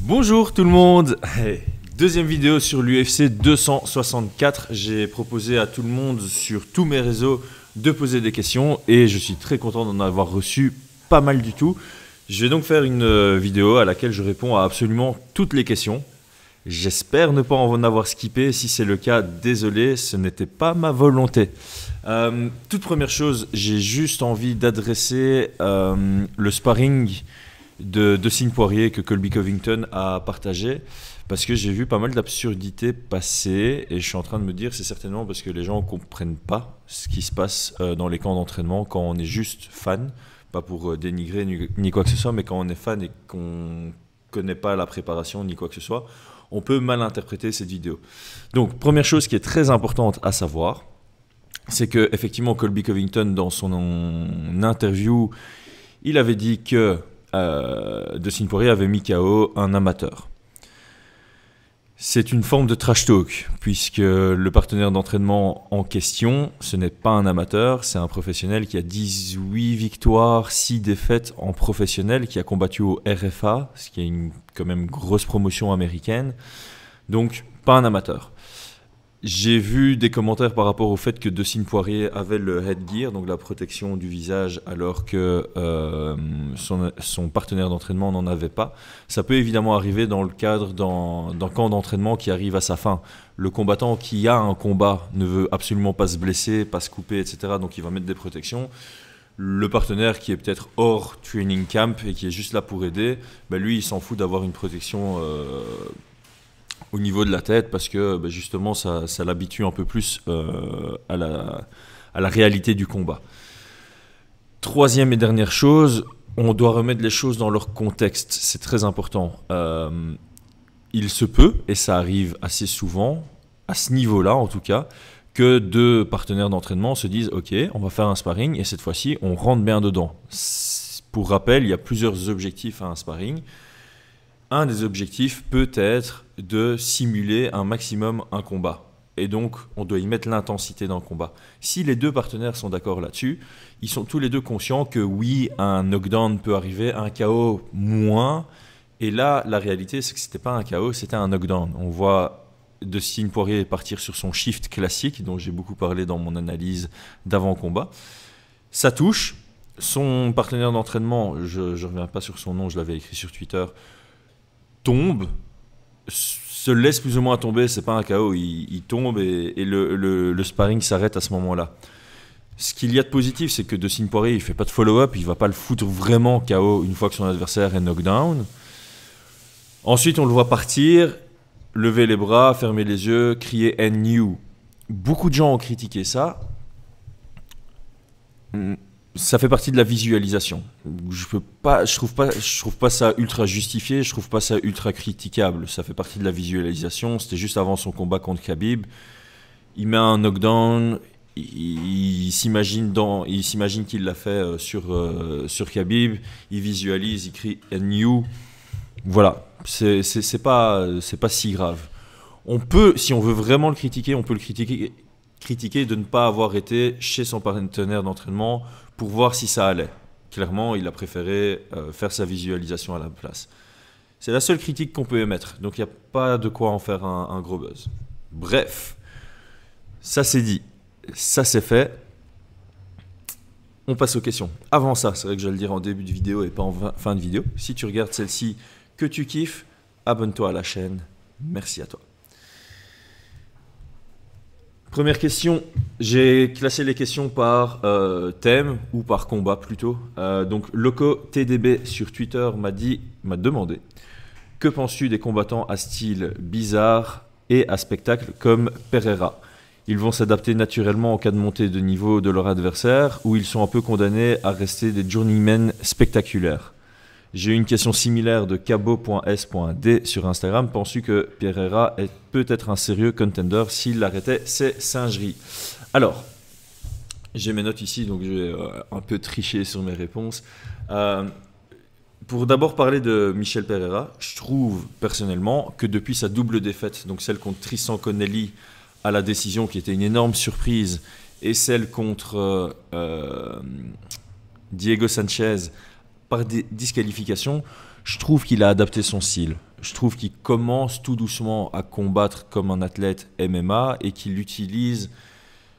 Bonjour tout le monde. Deuxième vidéo sur l'UFC 264. J'ai proposé à tout le monde sur tous mes réseaux de poser des questions et je suis très content d'en avoir reçu pas mal du tout. Je vais donc faire une vidéo à laquelle je réponds à absolument toutes les questions. J'espère ne pas en avoir skippé. Si c'est le cas, désolé, ce n'était pas ma volonté. Toute première chose, j'ai juste envie d'adresser le sparring de Dustin Poirier que Colby Covington a partagé, parce que j'ai vu pas mal d'absurdités passer et je suis en train de me dire c'est certainement parce que les gens ne comprennent pas ce qui se passe dans les camps d'entraînement quand on est juste fan, pas pour dénigrer ni quoi que ce soit, mais quand on est fan et qu'on ne connaît pas la préparation ni quoi que ce soit, on peut mal interpréter cette vidéo. Donc première chose qui est très importante à savoir, c'est que effectivement Colby Covington dans son interview, il avait dit que Dustin Poirier avait mis KO un amateur. C'est une forme de trash talk, puisque le partenaire d'entraînement en question, ce n'est pas un amateur, c'est un professionnel qui a 18 victoires, 6 défaites en professionnel, qui a combattu au RFA, ce qui est quand même grosse promotion américaine, donc pas un amateur. J'ai vu des commentaires par rapport au fait que Dustin Poirier avait le headgear, donc la protection du visage, alors que son partenaire d'entraînement n'en avait pas. Ça peut évidemment arriver dans le cadre d'un camp d'entraînement qui arrive à sa fin. Le combattant qui a un combat ne veut absolument pas se blesser, pas se couper, etc. Donc il va mettre des protections. Le partenaire qui est peut-être hors training camp et qui est juste là pour aider, ben lui il s'en fout d'avoir une protection au niveau de la tête parce que justement ça l'habitue un peu plus à la réalité du combat. Troisième et dernière chose, on doit remettre les choses dans leur contexte, c'est très important. Il se peut, et ça arrive assez souvent, à ce niveau-là en tout cas, que deux partenaires d'entraînement se disent « Ok, on va faire un sparring et cette fois-ci on rentre bien dedans ». Pour rappel, il y a plusieurs objectifs à un sparring. Un des objectifs peut être de simuler un maximum un combat. Et donc, on doit y mettre l'intensité dans le combat. Si les deux partenaires sont d'accord là-dessus, ils sont tous les deux conscients que oui, un knockdown peut arriver, un KO moins. Et là, la réalité, c'est que ce n'était pas un KO, c'était un knockdown. On voit Dustin Poirier partir sur son shift classique, dont j'ai beaucoup parlé dans mon analyse d'avant-combat. Ça touche. Son partenaire d'entraînement, je ne reviens pas sur son nom, je l'avais écrit sur Twitter, tombe, se laisse plus ou moins tomber, c'est pas un KO, il tombe et le sparring s'arrête à ce moment-là. Ce qu'il y a de positif, c'est que Dustin Poirier, il fait pas de follow-up, il va pas le foutre vraiment KO une fois que son adversaire est knockdown. Ensuite, on le voit partir, lever les bras, fermer les yeux, crier « and you ». Beaucoup de gens ont critiqué ça. Ça fait partie de la visualisation. Je trouve pas ça ultra justifié, je trouve pas ça ultra critiquable. Ça fait partie de la visualisation. C'était juste avant son combat contre Khabib. Il met un knockdown, il s'imagine qu'il l'a fait sur Khabib. Il visualise, il crie "and you". Voilà, c'est pas si grave. On peut, si on veut vraiment le critiquer, on peut le critiquer de ne pas avoir été chez son partenaire d'entraînement pour voir si ça allait. Clairement, il a préféré faire sa visualisation à la place. C'est la seule critique qu'on peut émettre, donc il n'y a pas de quoi en faire un gros buzz. Bref, ça c'est dit, ça c'est fait. On passe aux questions. Avant ça, c'est vrai que je vais le dire en début de vidéo et pas en fin de vidéo. Si tu regardes celle-ci, que tu kiffes, abonne-toi à la chaîne. Merci à toi. Première question, j'ai classé les questions par thème ou par combat plutôt. Donc Loco TDB sur Twitter m'a demandé « Que penses-tu des combattants à style bizarre et à spectacle comme Pereira? Ils vont s'adapter naturellement en cas de montée de niveau de leur adversaire ou ils sont un peu condamnés à rester des journeymen spectaculaires ?» J'ai eu une question similaire de cabo.s.d sur Instagram. Penses-tu que Pereira est peut-être un sérieux contender s'il arrêtait ses singeries? Alors, j'ai mes notes ici, donc je vais un peu tricher sur mes réponses. Pour d'abord parler de Michel Pereira, je trouve personnellement que depuis sa double défaite, donc celle contre Tristan Connelly à la décision qui était une énorme surprise, et celle contre Diego Sanchez par disqualification, je trouve qu'il a adapté son style. je trouve qu'il commence tout doucement à combattre comme un athlète MMA et qu'il utilise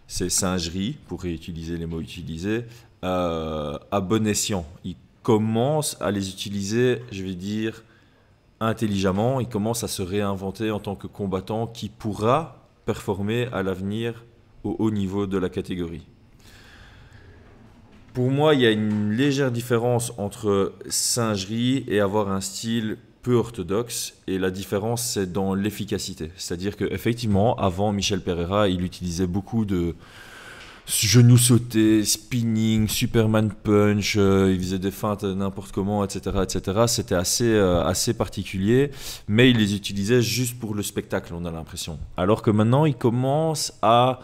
ses singeries, pour réutiliser les mots utilisés, à bon escient. Il commence à les utiliser, je vais dire, intelligemment. Il commence à se réinventer en tant que combattant qui pourra performer à l'avenir au haut niveau de la catégorie. Pour moi, il y a une légère différence entre singerie et avoir un style peu orthodoxe. Et la différence, c'est dans l'efficacité. C'est-à-dire qu'effectivement, avant Michel Pereira, il utilisait beaucoup de genoux sautés, spinning, Superman punch, il faisait des feintes n'importe comment, etc. etc. C'était assez particulier, mais il les utilisait juste pour le spectacle, on a l'impression. Alors que maintenant, il commence à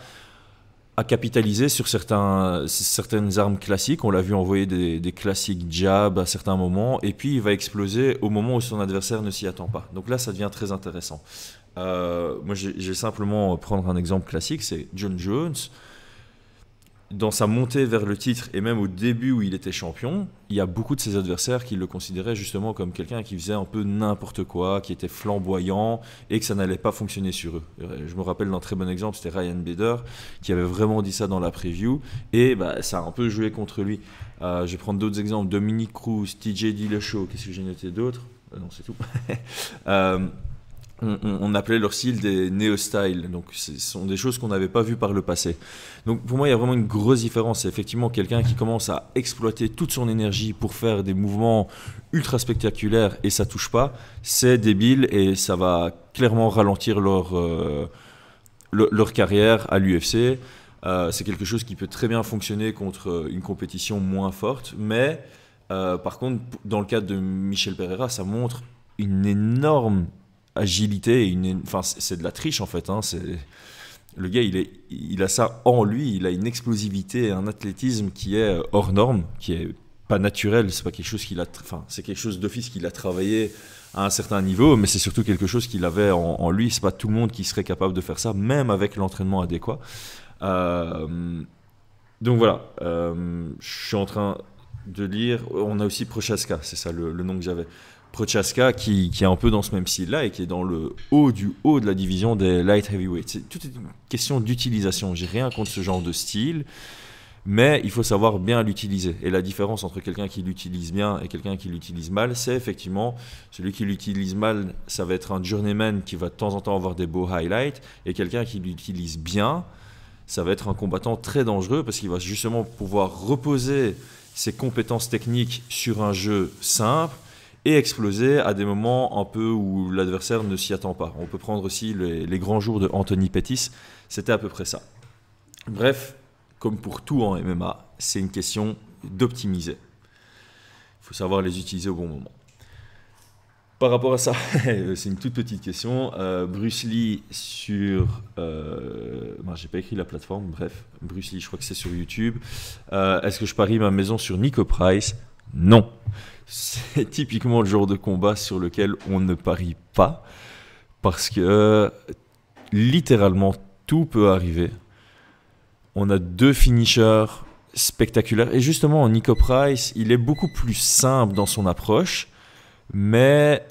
capitaliser sur certaines armes classiques. On l'a vu envoyer des classiques jabs à certains moments, et puis il va exploser au moment où son adversaire ne s'y attend pas. Donc là, ça devient très intéressant. Moi, j'ai simplement prendre un exemple classique, c'est John Jones. Dans sa montée vers le titre, et même au début où il était champion, il y a beaucoup de ses adversaires qui le considéraient justement comme quelqu'un qui faisait un peu n'importe quoi, qui était flamboyant et que ça n'allait pas fonctionner sur eux. Je me rappelle d'un très bon exemple, c'était Ryan Bader qui avait vraiment dit ça dans la preview, et ça a un peu joué contre lui. Je vais prendre d'autres exemples, Dominic Cruz, TJ Dillashaw, qu'est-ce que j'ai noté d'autres? Non, c'est tout. On appelait leur style des néo-styles, donc ce sont des choses qu'on n'avait pas vues par le passé. Donc pour moi, il y a vraiment une grosse différence. C'est effectivement quelqu'un qui commence à exploiter toute son énergie pour faire des mouvements ultra spectaculaires et ça touche pas, c'est débile et ça va clairement ralentir leur carrière à l'UFC. C'est quelque chose qui peut très bien fonctionner contre une compétition moins forte, mais par contre, dans le cas de Michel Pereira, ça montre une énorme agilité, c'est de la triche en fait. Le gars, il a ça en lui, il a une explosivité et un athlétisme qui est hors norme, qui est pas naturel. C'est pas quelque chose c'est quelque chose d'office qu'il a travaillé à un certain niveau, mais c'est surtout quelque chose qu'il avait en lui. C'est pas tout le monde qui serait capable de faire ça, même avec l'entraînement adéquat. Donc voilà, je suis en train de lire. On a aussi Prochaska, c'est ça le nom que j'avais. Prochaska qui est un peu dans ce même style-là et qui est dans le haut du haut de la division des light heavyweight. Tout est une question d'utilisation. J'ai rien contre ce genre de style, mais il faut savoir bien l'utiliser. Et la différence entre quelqu'un qui l'utilise bien et quelqu'un qui l'utilise mal, c'est effectivement celui qui l'utilise mal, ça va être un journeyman qui va de temps en temps avoir des beaux highlights, et quelqu'un qui l'utilise bien, ça va être un combattant très dangereux parce qu'il va justement pouvoir reposer ses compétences techniques sur un jeu simple et exploser à des moments un peu où l'adversaire ne s'y attend pas. On peut prendre aussi les grands jours de Anthony Pettis, c'était à peu près ça. Bref, comme pour tout en MMA, c'est une question d'optimiser. Il faut savoir les utiliser au bon moment. Par rapport à ça, c'est une toute petite question. Bruce Lee sur... j'ai pas écrit la plateforme, bref. Bruce Lee, je crois que c'est sur YouTube. Est-ce que je parie ma maison sur Nico Price? Non. C'est typiquement le genre de combat sur lequel on ne parie pas parce que littéralement tout peut arriver. On a deux finishers spectaculaires et justement Nico Price, il est beaucoup plus simple dans son approche, mais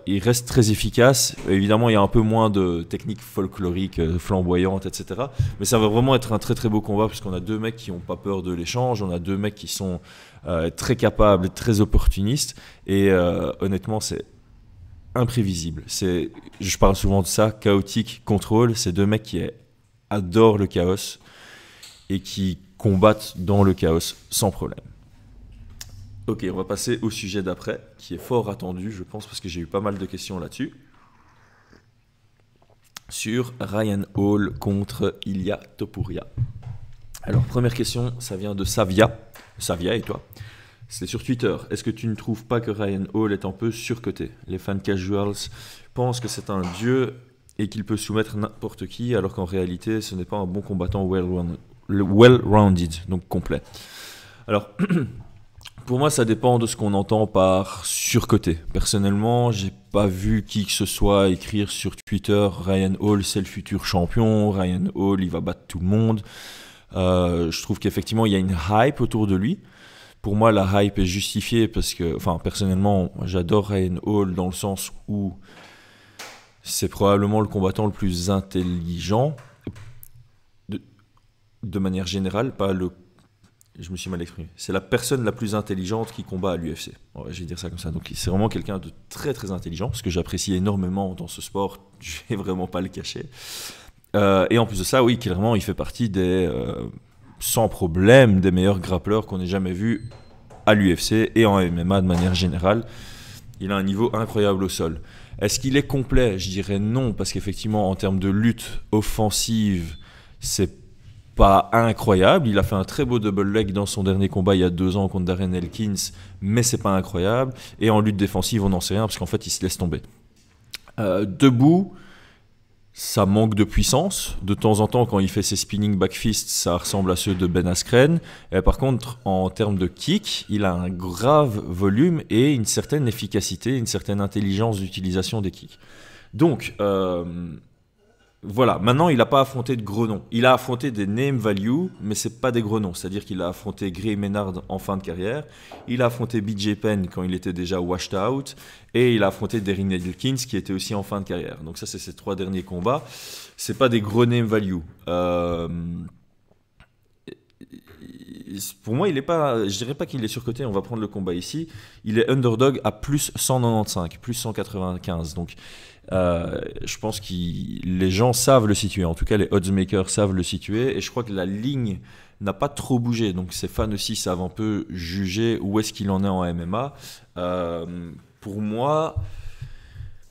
il reste très efficace. Évidemment, il y a un peu moins de techniques folkloriques, flamboyantes, etc. Mais ça va vraiment être un très très beau combat parce qu'on a deux mecs qui n'ont pas peur de l'échange, on a deux mecs qui sont très capables, très opportunistes et honnêtement, c'est imprévisible. Je parle souvent de ça, chaotique, contrôle. C'est deux mecs qui adorent le chaos et qui combattent dans le chaos sans problème. Ok, on va passer au sujet d'après, qui est fort attendu, je pense, parce que j'ai eu pas mal de questions là-dessus. Sur Ryan Hall contre Ilia Topuria. Alors, première question, ça vient de Savia. Savia et toi. C'est sur Twitter. Est-ce que tu ne trouves pas que Ryan Hall est un peu surcoté? Les fans casuals pensent que c'est un dieu et qu'il peut soumettre n'importe qui, alors qu'en réalité, ce n'est pas un bon combattant well-rounded, donc complet. Alors... Pour moi, ça dépend de ce qu'on entend par surcoté. Personnellement, j'ai pas vu qui que ce soit écrire sur Twitter « Ryan Hall, c'est le futur champion. Ryan Hall, il va battre tout le monde. » Je trouve qu'effectivement, il y a une hype autour de lui. Pour moi, la hype est justifiée parce que, enfin, personnellement, j'adore Ryan Hall dans le sens où c'est probablement le combattant le plus intelligent de, de manière générale, pas le. Je me suis mal exprimé. C'est la personne la plus intelligente qui combat à l'UFC. Ouais, je vais dire ça comme ça. Donc, c'est vraiment quelqu'un de très très intelligent, ce que j'apprécie énormément dans ce sport. Je vais vraiment pas le cacher. Et en plus de ça, oui, clairement, il fait partie sans problème, des meilleurs grappleurs qu'on ait jamais vus à l'UFC et en MMA de manière générale. Il a un niveau incroyable au sol. Est-ce qu'il est complet? Je dirais non, parce qu'effectivement, en termes de lutte offensive, c'est pas incroyable. Il a fait un très beau double leg dans son dernier combat il y a 2 ans contre Darren Elkins, mais c'est pas incroyable. Et en lutte défensive, on n'en sait rien, parce qu'en fait, il se laisse tomber. Debout, ça manque de puissance. De temps en temps, quand il fait ses spinning back fists, ça ressemble à ceux de Ben Askren. Et par contre, en termes de kick, il a un grave volume et une certaine efficacité, une certaine intelligence d'utilisation des kicks. Donc, voilà. Maintenant, il n'a pas affronté de gros noms. Il a affronté des name value, mais ce n'est pas des gros noms. C'est-à-dire qu'il a affronté Gray Maynard en fin de carrière. Il a affronté BJ Penn quand il était déjà washed out. Et il a affronté Darren Elkins qui était aussi en fin de carrière. Donc ça, c'est ses 3 derniers combats. Ce n'est pas des gros name value. Pour moi, il est pas, je dirais pas qu'il est surcoté. On va prendre le combat ici. Il est underdog à plus 195, plus 195. Donc, je pense que les gens savent le situer. En tout cas, les oddsmakers savent le situer. Et je crois que la ligne n'a pas trop bougé. Donc, ses fans aussi savent un peu juger où est-ce qu'il en est en MMA. Pour moi,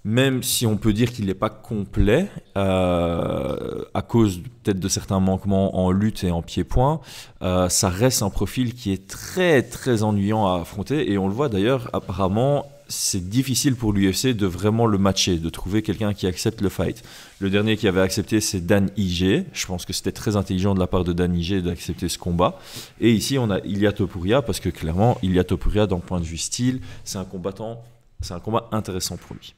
même si on peut dire qu'il n'est pas complet, à cause peut-être de certains manquements en lutte et en pied-point, ça reste un profil qui est très très ennuyant à affronter. Et on le voit d'ailleurs, apparemment, c'est difficile pour l'UFC de vraiment le matcher, de trouver quelqu'un qui accepte le fight. Le dernier qui avait accepté, c'est Dan Ige. Je pense que c'était très intelligent de la part de Dan Ige d'accepter ce combat. Et ici, on a Ilia Topuria, parce que clairement, Ilia Topuria, d'un point de vue style, c'est un combat intéressant pour lui.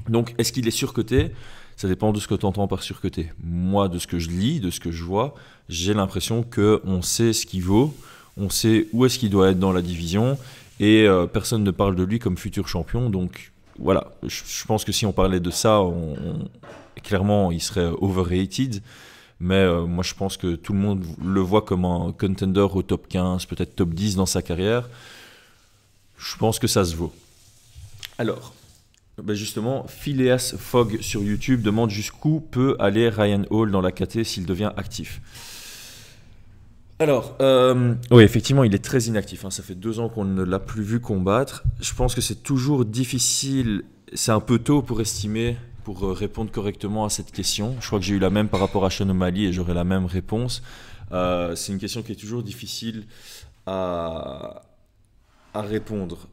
Donc, est-ce qu'il est surcoté? Ça dépend de ce que tu entends par surcoté. Moi, de ce que je lis, de ce que je vois, j'ai l'impression qu'on sait ce qu'il vaut, on sait où est-ce qu'il doit être dans la division, et personne ne parle de lui comme futur champion. Donc, voilà, je pense que si on parlait de ça, clairement, il serait overrated. Mais moi, je pense que tout le monde le voit comme un contender au top 15, peut-être top 10 dans sa carrière. Je pense que ça se vaut. Alors, ben justement, Phileas Fogg sur YouTube demande jusqu'où peut aller Ryan Hall dans la KT s'il devient actif. Alors, oui, effectivement, il est très inactif. Hein. Ça fait 2 ans qu'on ne l'a plus vu combattre. Je pense que c'est toujours difficile. C'est un peu tôt pour estimer, pour répondre correctement à cette question. Je crois que j'ai eu la même par rapport à Sean O'Malley et j'aurai la même réponse. C'est une question qui est toujours difficile à répondre.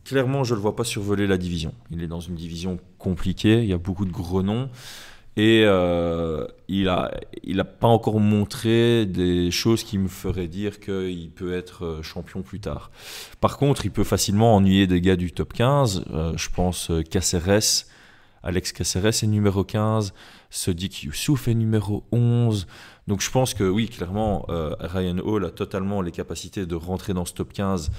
Clairement, je ne le vois pas survoler la division. Il est dans une division compliquée, il y a beaucoup de gros noms. Et il a pas encore montré des choses qui me feraient dire qu'il peut être champion plus tard. Par contre, il peut facilement ennuyer des gars du top 15. Je pense Caceres, Alex Caceres est numéro 15, Sodiq Youssouf est numéro 11. Donc je pense que oui, clairement, Ryan Hall a totalement les capacités de rentrer dans ce top 15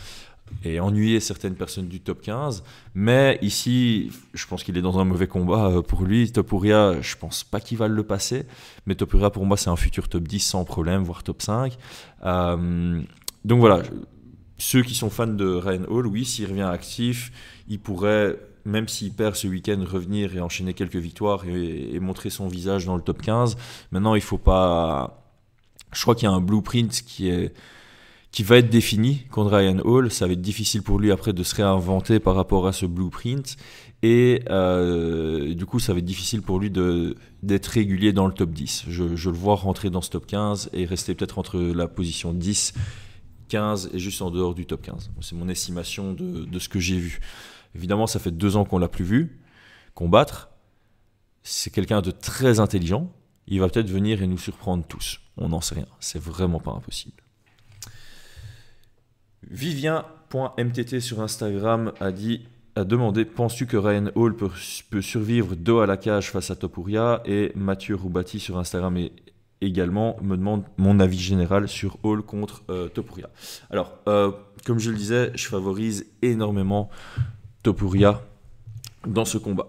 et ennuyer certaines personnes du top 15. Mais ici, je pense qu'il est dans un mauvais combat pour lui. Topuria, je pense pas qu'il va le passer. Mais Topuria, pour moi, c'est un futur top 10 sans problème, voire top 5. Donc voilà, ceux qui sont fans de Ryan Hall, oui, s'il revient actif, il pourrait, même s'il perd ce week-end, revenir et enchaîner quelques victoires et montrer son visage dans le top 15. Maintenant, il faut pas... Je crois qu'il y a un blueprint qui va être défini contre Ryan Hall. Ça va être difficile pour lui après de se réinventer par rapport à ce blueprint. Et du coup, ça va être difficile pour lui d'être régulier dans le top 10. Je le vois rentrer dans ce top 15 et rester peut-être entre la position 10, 15 et juste en dehors du top 15. C'est mon estimation de ce que j'ai vu. Évidemment, ça fait 2 ans qu'on ne l'a plus vu combattre. C'est quelqu'un de très intelligent. Il va peut-être venir et nous surprendre tous. On n'en sait rien. C'est vraiment pas impossible. Vivien.mtt sur Instagram a demandé: penses-tu que Ryan Hall peut survivre dos à la cage face à Topuria? Et Mathieu Roubati sur Instagram également me demande mon avis général sur Hall contre Topuria. Alors, comme je le disais, je favorise énormément Topuria dans ce combat.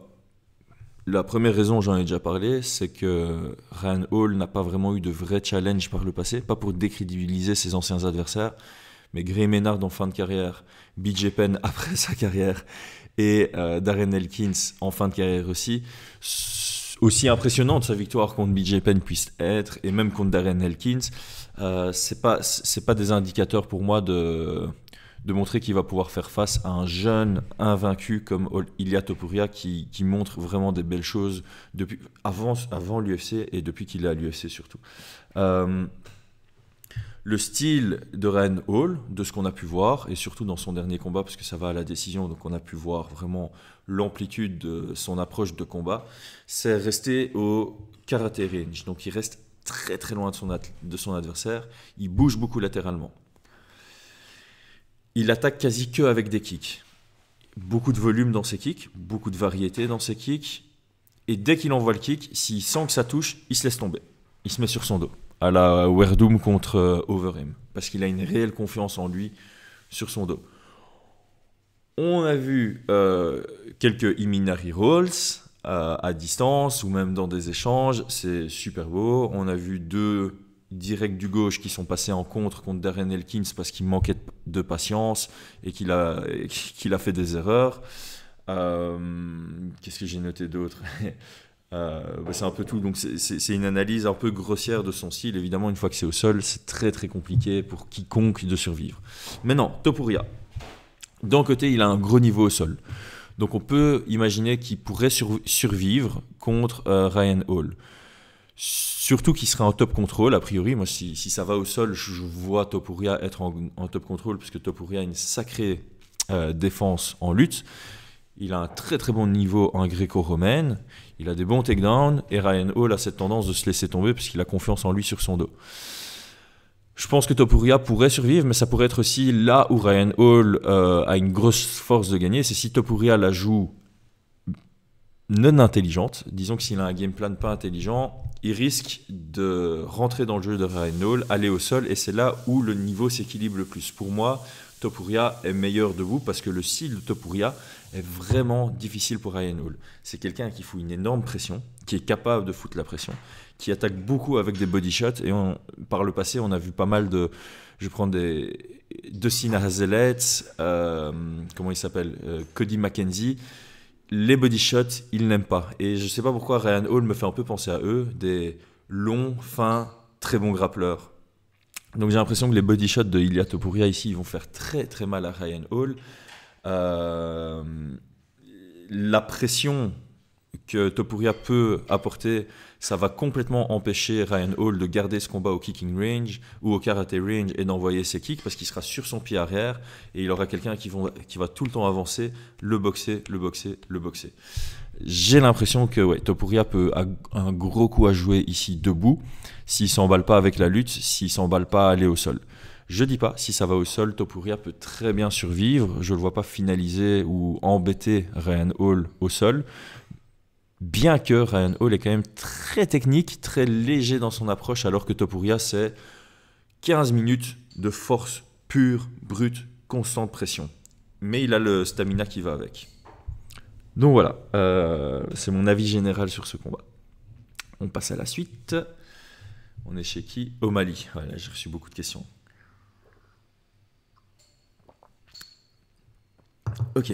La première raison, j'en ai déjà parlé, c'est que Ryan Hall n'a pas vraiment eu de vrai challenge par le passé, pas pour décrédibiliser ses anciens adversaires, mais Gray Maynard en fin de carrière, BJ Penn après sa carrière et Darren Elkins en fin de carrière aussi. Aussi impressionnante sa victoire contre BJ Penn puisse être, et même contre Darren Elkins, c'est pas des indicateurs pour moi de montrer qu'il va pouvoir faire face à un jeune invaincu comme Ilia Topuria qui montre vraiment des belles choses depuis, avant l'UFC et depuis qu'il est à l'UFC surtout. Le style de Ryan Hall, de ce qu'on a pu voir, et surtout dans son dernier combat, parce que ça va à la décision, donc on a pu voir vraiment l'amplitude de son approche de combat, c'est rester au karaté range. Donc il reste très très loin de son adversaire, il bouge beaucoup latéralement. Il attaque quasi que avec des kicks. Beaucoup de volume dans ses kicks, beaucoup de variété dans ses kicks, et dès qu'il envoie le kick, s'il sent que ça touche, il se laisse tomber. Il se met sur son dos, à la Werdum contre Overeem, parce qu'il a une réelle confiance en lui sur son dos. On a vu quelques Iminari Rolls à distance, ou même dans des échanges, c'est super beau. On a vu 2 directs du gauche qui sont passés en contre Darren Elkins parce qu'il manquait de patience et qu'il a fait des erreurs. Qu'est-ce que j'ai noté d'autre? C'est un peu tout, donc c'est une analyse un peu grossière de son style. Évidemment, une fois que c'est au sol, c'est très très compliqué pour quiconque de survivre. Maintenant, Topuria, d'un côté, il a un gros niveau au sol, donc on peut imaginer qu'il pourrait survivre contre Ryan Hall. Surtout qu'il serait en top control, a priori. Moi, si ça va au sol, je vois Topuria être en top control, parce que Topuria a une sacrée défense en lutte. Il a un très très bon niveau en gréco-romaine, il a des bons takedowns, et Ryan Hall a cette tendance de se laisser tomber parce qu'il a confiance en lui sur son dos. Je pense que Topuria pourrait survivre, mais ça pourrait être aussi là où Ryan Hall a une grosse force de gagner, c'est si Topuria la joue non intelligente. Disons que s'il a un game plan pas intelligent, il risque de rentrer dans le jeu de Ryan Hall, aller au sol, et c'est là où le niveau s'équilibre le plus. Pour moi, Topuria est meilleur debout parce que le style de Topuria est vraiment difficile pour Ryan Hall. C'est quelqu'un qui fout une énorme pression, qui est capable de foutre la pression, qui attaque beaucoup avec des body shots, et par le passé, on a vu pas mal de... Je prends de Sina Hazelet, comment il s'appelle, Cody McKenzie. Les body shots, ils n'aiment pas. Et je ne sais pas pourquoi Ryan Hall me fait un peu penser à eux, des longs, fins, très bons grappleurs. Donc j'ai l'impression que les body shots de Ilia Topuria ici, ils vont faire très très mal à Ryan Hall. La pression que Topuria peut apporter, ça va complètement empêcher Ryan Hall de garder ce combat au kicking range ou au karaté range et d'envoyer ses kicks, parce qu'il sera sur son pied arrière et il aura quelqu'un qui va tout le temps avancer, le boxer. J'ai l'impression que Topuria a un gros coup à jouer ici debout, s'il ne s'emballe pas avec la lutte, s'il ne s'emballe pas à aller au sol. Je dis pas, si ça va au sol, Topuria peut très bien survivre. Je ne le vois pas finaliser ou embêter Ryan Hall au sol. Bien que Ryan Hall est quand même très technique, très léger dans son approche, alors que Topuria, c'est 15 minutes de force pure, brute, constante pression. Mais il a le stamina qui va avec. Donc voilà, c'est mon avis général sur ce combat. On passe à la suite. On est chez qui? Au Mali. Voilà, j'ai reçu beaucoup de questions. Ok.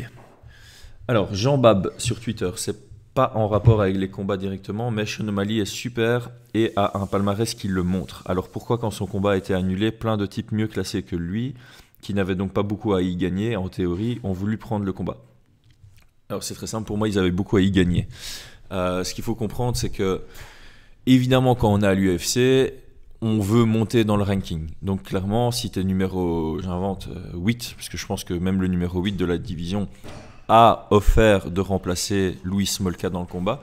Alors, Jean Bab sur Twitter, c'est pas en rapport avec les combats directement, mais Sean O'Malley est super et a un palmarès qui le montre. Alors pourquoi, quand son combat a été annulé, plein de types mieux classés que lui, qui n'avaient donc pas beaucoup à y gagner, en théorie, ont voulu prendre le combat? Alors c'est très simple, pour moi, ils avaient beaucoup à y gagner. Ce qu'il faut comprendre, c'est que, évidemment, quand on est à l'UFC, on veut monter dans le ranking. Donc clairement, si tu es numéro, j'invente, 8, parce que je pense que même le numéro 8 de la division a offert de remplacer Louis Smolka dans le combat.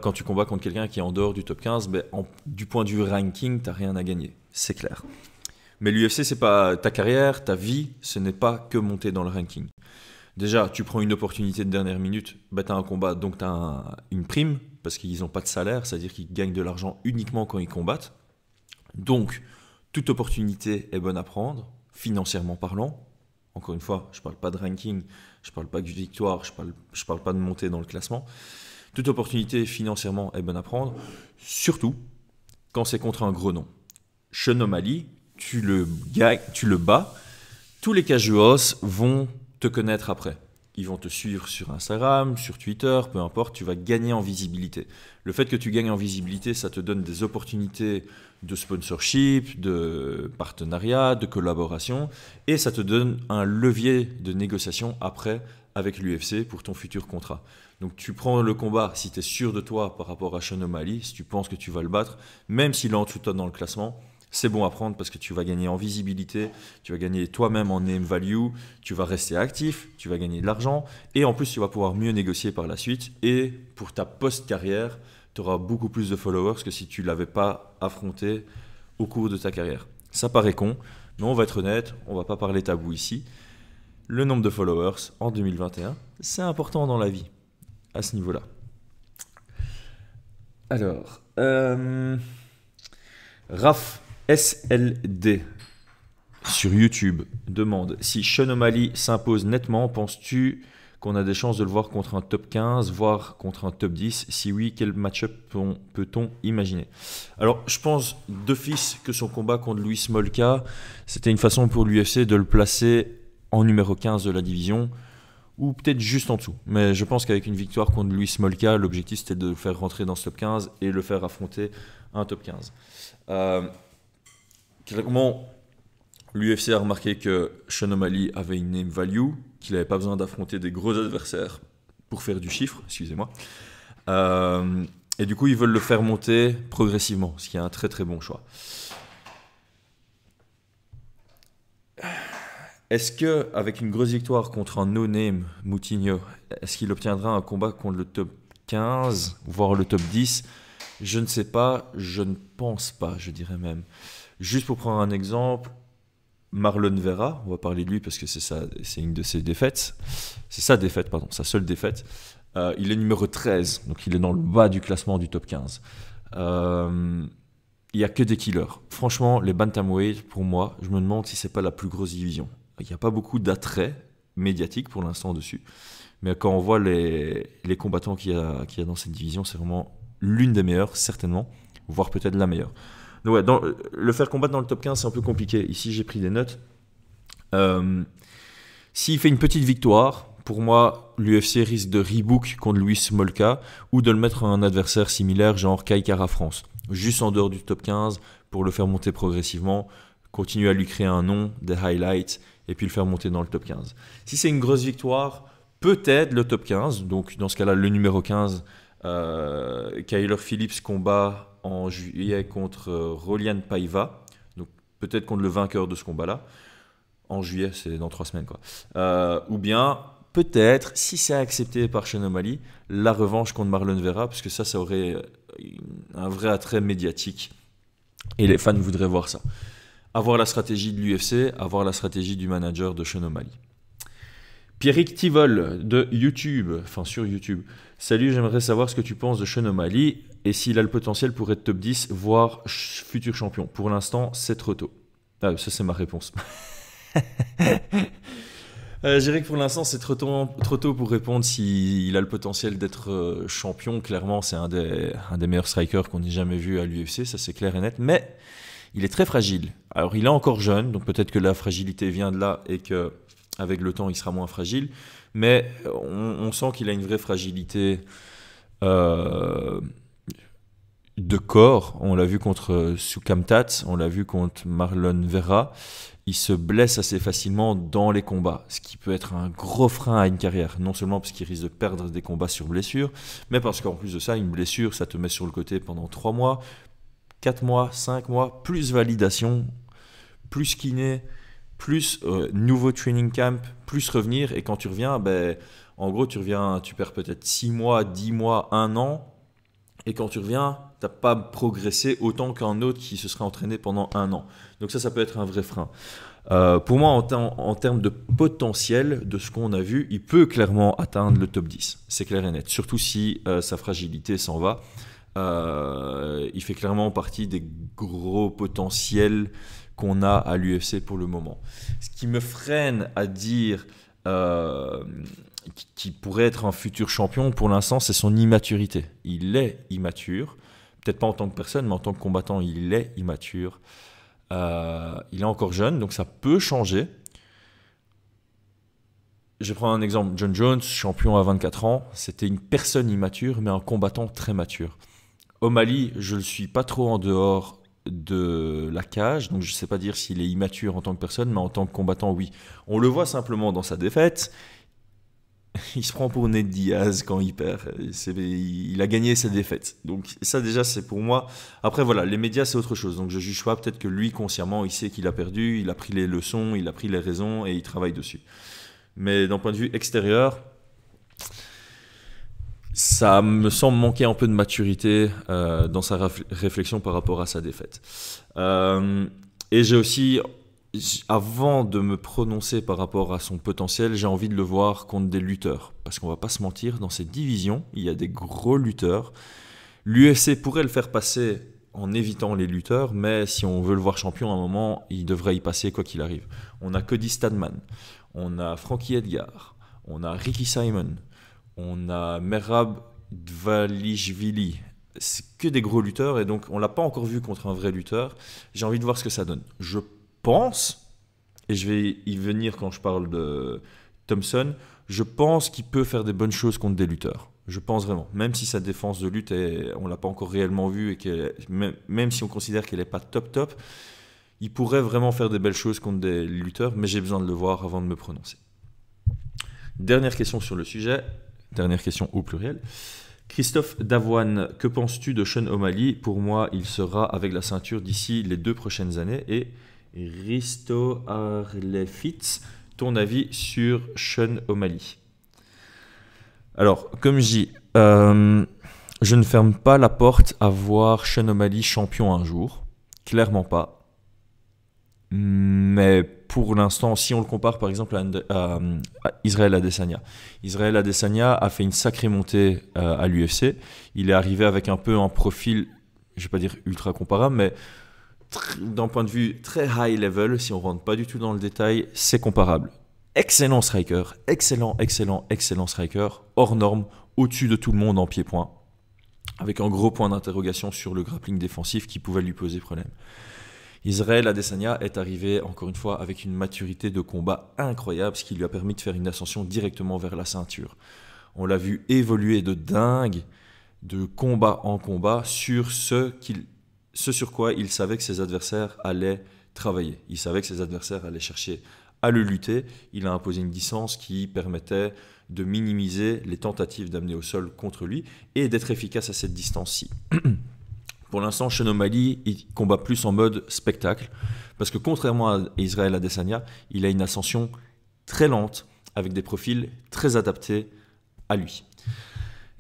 Quand tu combats contre quelqu'un qui est en dehors du top 15, du point de vue ranking, tu n'as rien à gagner, c'est clair. Mais l'UFC, c'est pas ta carrière, ta vie, ce n'est pas que monter dans le ranking. Déjà, tu prends une opportunité de dernière minute, tu as un combat, donc tu as une prime, parce qu'ils n'ont pas de salaire, c'est-à-dire qu'ils gagnent de l'argent uniquement quand ils combattent. Donc, toute opportunité est bonne à prendre, financièrement parlant. Encore une fois, je ne parle pas de ranking, je ne parle pas de victoire, je parle pas de montée dans le classement. Toute opportunité financièrement est bonne à prendre, surtout quand c'est contre un gros nom. Sean O'Malley, tu le bats, tous les casuals vont te connaître après. Ils vont te suivre sur Instagram, sur Twitter, peu importe, tu vas gagner en visibilité. Le fait que tu gagnes en visibilité, ça te donne des opportunités de sponsorship, de partenariat, de collaboration, et ça te donne un levier de négociation après avec l'UFC pour ton futur contrat. Donc tu prends le combat si tu es sûr de toi par rapport à Sean O'Malley, si tu penses que tu vas le battre, même s'il est en dessous de toi dans le classement, c'est bon à prendre parce que tu vas gagner en visibilité, tu vas gagner toi-même en name value, tu vas rester actif, tu vas gagner de l'argent et en plus tu vas pouvoir mieux négocier par la suite et pour ta post-carrière, tu auras beaucoup plus de followers que si tu ne l'avais pas affronté au cours de ta carrière. Ça paraît con, mais on va être honnête, on ne va pas parler tabou ici. Le nombre de followers en 2021, c'est important dans la vie à ce niveau-là. Alors, Raph SLD sur YouTube demande si Sean O'Malley s'impose nettement, penses-tu qu'on a des chances de le voir contre un top 15, voire contre un top 10? Si oui, quel match-up peut-on imaginer? Alors, je pense d'office que son combat contre Louis Smolka, c'était une façon pour l'UFC de le placer en numéro 15 de la division, ou peut-être juste en dessous. Mais je pense qu'avec une victoire contre Louis Smolka, l'objectif c'était de le faire rentrer dans ce top 15 et le faire affronter un top 15. Clairement, l'UFC a remarqué que Sean O'Malley avait une name value, qu'il n'avait pas besoin d'affronter des gros adversaires pour faire du chiffre, excusez-moi. Et du coup, ils veulent le faire monter progressivement, ce qui est un très très bon choix. Est-ce qu'avec une grosse victoire contre un no-name, Moutinho, est-ce qu'il obtiendra un combat contre le top 15, voire le top 10? Je ne sais pas, je ne pense pas, je dirais même. Juste pour prendre un exemple, Marlon Vera, on va parler de lui parce que c'est une de ses défaites. C'est sa défaite, pardon, sa seule défaite. Il est numéro 13, donc il est dans le bas du classement du top 15. Il n'y a que des killers. Franchement, les bantamweight, pour moi, je me demande si c'est pas la plus grosse division. Il n'y a pas beaucoup d'attrait médiatique pour l'instant dessus. Mais quand on voit les combattants qu'il y a dans cette division, c'est vraiment l'une des meilleures, certainement, voire peut-être la meilleure. Donc ouais, le faire combattre dans le top 15, c'est un peu compliqué. Ici, j'ai pris des notes. S'il fait une petite victoire, pour moi, l'UFC risque de rebook contre Louis Smolka ou de le mettre à un adversaire similaire, genre Kai Kara France, juste en dehors du top 15 pour le faire monter progressivement, continuer à lui créer un nom, des highlights et puis le faire monter dans le top 15. Si c'est une grosse victoire, peut-être le top 15, donc dans ce cas-là, le numéro 15, Kyler Phillips combat en juillet contre Rolian Paiva, donc peut-être contre le vainqueur de ce combat-là. En juillet, c'est dans 3 semaines, quoi. Ou bien, peut-être, si c'est accepté par Sean O'Malley, la revanche contre Marlon Vera, parce que ça aurait un vrai attrait médiatique. Et les fans voudraient voir ça. Avoir la stratégie de l'UFC, avoir la stratégie du manager de Sean O'Malley. Pierrick Tivol de YouTube, enfin sur YouTube. Salut, j'aimerais savoir ce que tu penses de Sean O'Malley et s'il a le potentiel pour être top 10, voire futur champion. Pour l'instant, c'est trop tôt. Ah, ça, c'est ma réponse. Je dirais que pour l'instant, c'est trop tôt pour répondre s'il a le potentiel d'être champion. Clairement, c'est un des meilleurs strikers qu'on ait jamais vu à l'UFC, ça c'est clair et net. Mais il est très fragile. Alors, il est encore jeune, donc peut-être que la fragilité vient de là et qu'avec le temps, il sera moins fragile. Mais on sent qu'il a une vraie fragilité de corps. On l'a vu contre Sukamtat, on l'a vu contre Marlon Vera. Il se blesse assez facilement dans les combats, ce qui peut être un gros frein à une carrière. Non seulement parce qu'il risque de perdre des combats sur blessure, mais parce qu'en plus de ça, une blessure, ça te met sur le côté pendant 3 mois, 4 mois, 5 mois, plus validation, plus kiné, plus nouveau training camp, plus revenir. Et quand tu reviens, en gros, tu perds peut-être 6 mois, 10 mois, 1 an. Et quand tu reviens, tu n'as pas progressé autant qu'un autre qui se serait entraîné pendant 1 an. Donc ça peut être un vrai frein. Pour moi, en termes de potentiel de ce qu'on a vu, il peut clairement atteindre le top 10. C'est clair et net. Surtout si sa fragilité s'en va. Il fait clairement partie des gros potentiels qu'on a à l'UFC pour le moment. Ce qui me freine à dire qui pourrait être un futur champion pour l'instant, c'est son immaturité. Il est immature, peut-être pas en tant que personne, mais en tant que combattant, il est immature. Il est encore jeune, donc ça peut changer. Je vais prendre un exemple. John Jones, champion à 24 ans, c'était une personne immature, mais un combattant très mature. O'Malley, je ne le suis pas trop en dehors de la cage, donc je ne sais pas dire s'il est immature en tant que personne, mais en tant que combattant, oui. On le voit simplement dans sa défaite. Il se prend pour Ned Diaz quand il perd. Il a gagné sa défaite. Donc ça déjà, c'est pour moi. Après voilà, les médias, c'est autre chose. Donc je ne juge pas, peut-être que lui, consciemment, il sait qu'il a perdu, il a pris les leçons, il a pris les raisons et il travaille dessus. Mais d'un point de vue extérieur, ça me semble manquer un peu de maturité dans sa réflexion par rapport à sa défaite. Et j'ai aussi, avant de me prononcer par rapport à son potentiel, j'ai envie de le voir contre des lutteurs. Parce qu'on ne va pas se mentir, dans cette division, il y a des gros lutteurs. L'UFC pourrait le faire passer en évitant les lutteurs, mais si on veut le voir champion à un moment, il devrait y passer quoi qu'il arrive. On a Cody Stadman, on a Frankie Edgar, on a Ricky Simon, on a Merab Dvalishvili. C'est que des gros lutteurs et donc on ne l'a pas encore vu contre un vrai lutteur. J'ai envie de voir ce que ça donne. Je pense, et je vais y venir quand je parle de Thompson, je pense qu'il peut faire des bonnes choses contre des lutteurs. Je pense vraiment. Même si sa défense de lutte, on ne l'a pas encore réellement vue, et même si on considère qu'elle n'est pas top, il pourrait vraiment faire des belles choses contre des lutteurs, mais j'ai besoin de le voir avant de me prononcer. Dernière question sur le sujet, dernière question au pluriel. Christophe Davoine, que penses-tu de Sean O'Malley? Pour moi, il sera avec la ceinture d'ici les 2 prochaines années. Et Risto Arlefitz, ton avis sur Sean O'Malley? Alors, comme je dis, je ne ferme pas la porte à voir Sean O'Malley champion un jour. Clairement pas. Mais pour l'instant, si on le compare par exemple à Israel Adesanya. Israel Adesanya a fait une sacrée montée à l'UFC. Il est arrivé avec un peu un profil, je ne vais pas dire ultra comparable, mais d'un point de vue très high level, si on ne rentre pas du tout dans le détail, c'est comparable. Excellent striker, excellent striker, hors norme, au-dessus de tout le monde en pied-point, avec un gros point d'interrogation sur le grappling défensif qui pouvait lui poser problème. Israel Adesanya est arrivé, encore une fois, avec une maturité de combat incroyable, ce qui lui a permis de faire une ascension directement vers la ceinture. On l'a vu évoluer de dingue, de combat en combat, sur ce sur quoi il savait que ses adversaires allaient travailler. Il savait que ses adversaires allaient chercher à le lutter. Il a imposé une distance qui permettait de minimiser les tentatives d'amener au sol contre lui et d'être efficace à cette distance-ci. Pour l'instant, Sean O'Malley, il combat plus en mode spectacle, parce que contrairement à Israel Adesanya, il a une ascension très lente, avec des profils très adaptés à lui.